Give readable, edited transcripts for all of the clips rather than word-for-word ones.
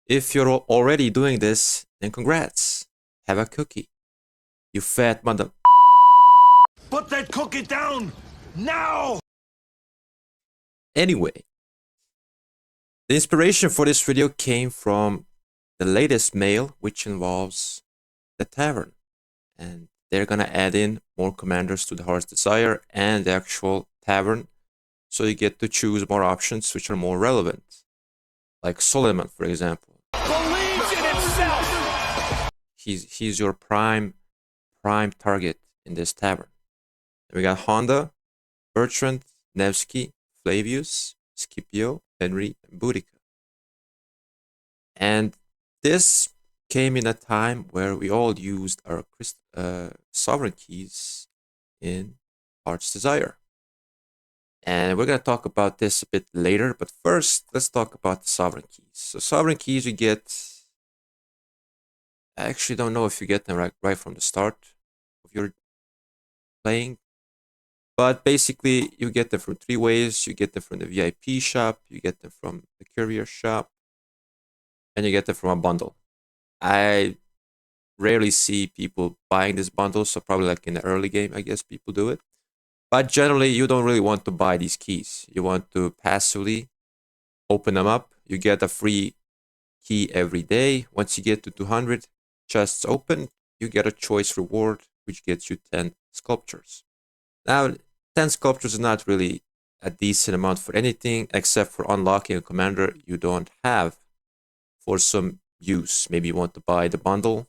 If you're already doing this, then congrats. Have a cookie. You fat mother. Put that cookie down! Now! Anyway, the inspiration for this video came from the latest mail, which involves the tavern. And they're gonna add in more commanders to the Heart's Desire and the actual tavern. So you get to choose more options which are more relevant. Like Solomon, for example. Believes in itself! He's your prime target in this tavern. We got Honda, Bertrand, Nevsky, Flavius, Scipio, Henry, and Boudica. And this came in a time where we all used our sovereign keys in Heart's Desire. And we're going to talk about this a bit later, but first, let's talk about the sovereign keys. So sovereign keys you get, I actually don't know if you get them right from the start of your playing, but basically you get them from three ways. You get them from the VIP shop, you get them from the courier shop, and you get them from a bundle. I rarely see people buying this bundle, so probably like in the early game, I guess people do it. But generally, you don't really want to buy these keys. You want to passively open them up. You get a free key every day. Once you get to 200 chests open, you get a choice reward, which gets you 10 sculptures. Now, 10 sculptures is not really a decent amount for anything, except for unlocking a commander you don't have for some use. Maybe you want to buy the bundle,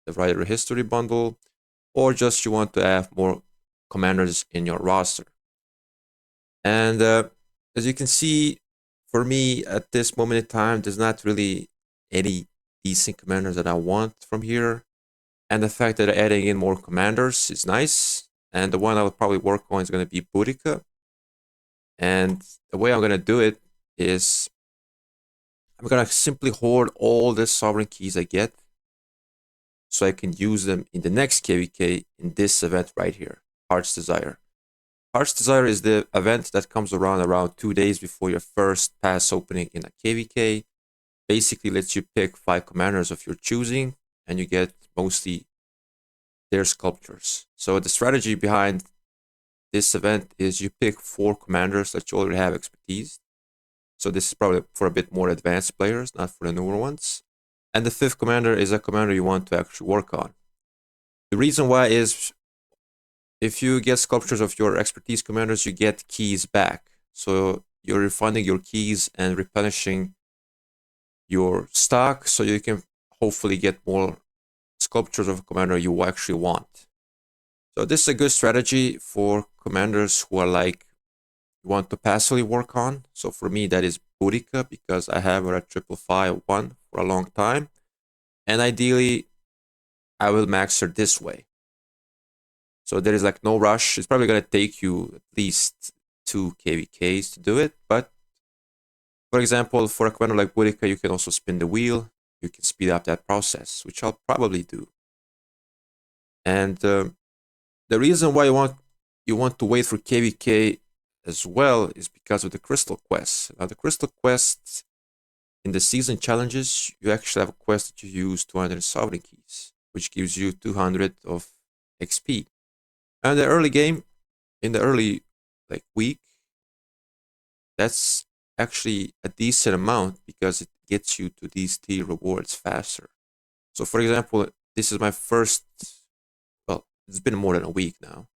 the Rider History bundle, or just you want to have more commanders in your roster. And as you can see, for me at this moment in time, there's not really any decent commanders that I want from here. And the fact that adding in more commanders is nice. And the one I will probably work on is going to be Boudica. And the way I'm going to do it is I'm going to simply hoard all the sovereign keys I get so I can use them in the next KVK in this event right here, Heart's Desire. Heart's Desire is the event that comes around 2 days before your first pass opening in a KVK. Basically lets you pick 5 commanders of your choosing, and you get mostly their sculptures. So the strategy behind this event is you pick 4 commanders that you already have expertise. So this is probably for a bit more advanced players, not for the newer ones. And the 5th commander is a commander you want to actually work on. The reason why is if you get sculptures of your expertise commanders, you get keys back. So you're refunding your keys and replenishing your stock so you can hopefully get more sculptures of a commander you actually want. So this is a good strategy for commanders who are like you want to passively work on. So for me that is Boudica because I have her at 555-1 for a long time. And ideally I will max her this way. So there is like no rush. It's probably going to take you at least 2 KVKs to do it. But for example, for a commander like Boudica, you can also spin the wheel. You can speed up that process, which I'll probably do. And the reason why you want to wait for KVK as well is because of the crystal quests. Now the crystal quests in the season challenges, you actually have a quest that you use 200 sovereign keys, which gives you 200 of XP. And the early game, in the early week, that's actually a decent amount because it gets you to these 3 rewards faster. So for example, this is my first, well, it's been more than a week now.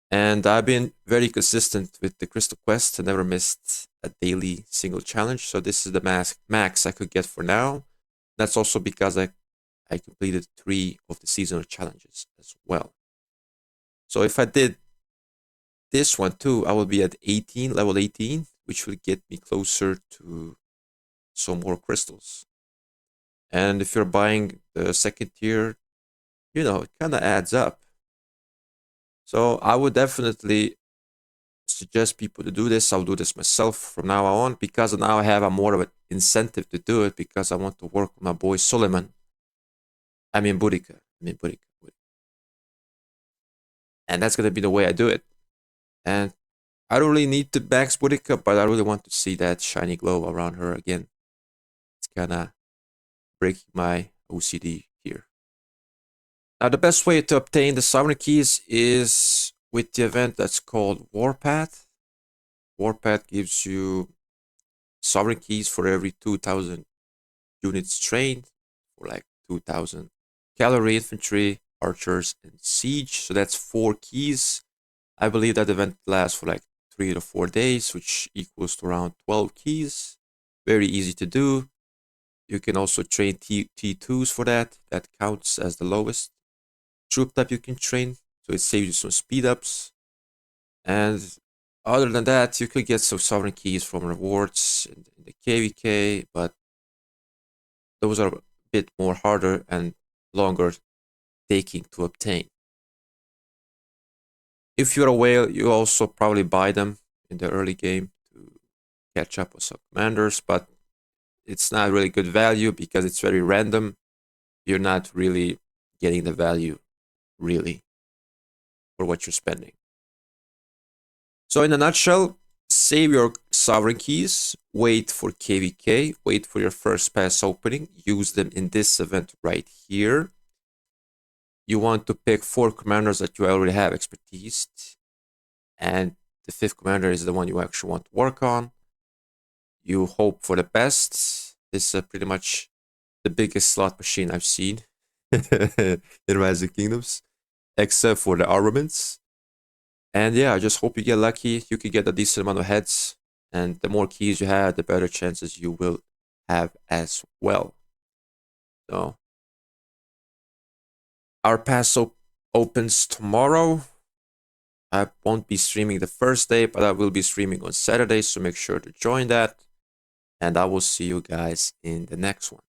And I've been very consistent with the Crystal Quest. I never missed a daily single challenge. So this is the max I could get for now. That's also because I completed 3 of the seasonal challenges as well. So if I did this one too, I will be at 18, level 18, which will get me closer to some more crystals. And if you're buying the second tier, you know, it kind of adds up. So I would definitely suggest people to do this. I'll do this myself from now on because now I have a more of an incentive to do it because I want to work with my boy Suleiman. Boudica. And that's going to be the way I do it. And I don't really need to max Boudica, but I really want to see that shiny glow around her again. kind of breaking my OCD here. Now, the best way to obtain the sovereign keys is with the event that's called Warpath. Warpath gives you sovereign keys for every 2,000 units trained, for like 2,000 cavalry, infantry, archers, and siege. So that's 4 keys. I believe that event lasts for like 3 to 4 days, which equals to around 12 keys. Very easy to do. You can also train T2s for that. That counts as the lowest troop type you can train. So it saves you some speed ups. And other than that, you could get some sovereign keys from rewards in the KVK, but those are a bit more harder and longer taking to obtain. If you're a whale, you also probably buy them in the early game to catch up with some commanders, but it's not really good value because it's very random. You're not really getting the value really for what you're spending. So in a nutshell, save your sovereign keys, wait for KVK, wait for your first pass opening, use them in this event right here. You want to pick 4 commanders that you already have expertise, and the 5th commander is the one you actually want to work on. You hope for the best. This is pretty much the biggest slot machine I've seen in Rising Kingdoms, except for the armaments. And yeah, I just hope you get lucky. You can get a decent amount of heads, and the more keys you have, the better chances you will have as well. So our pass opens tomorrow. I won't be streaming the first day, but I will be streaming on Saturday, so make sure to join that. And I will see you guys in the next one.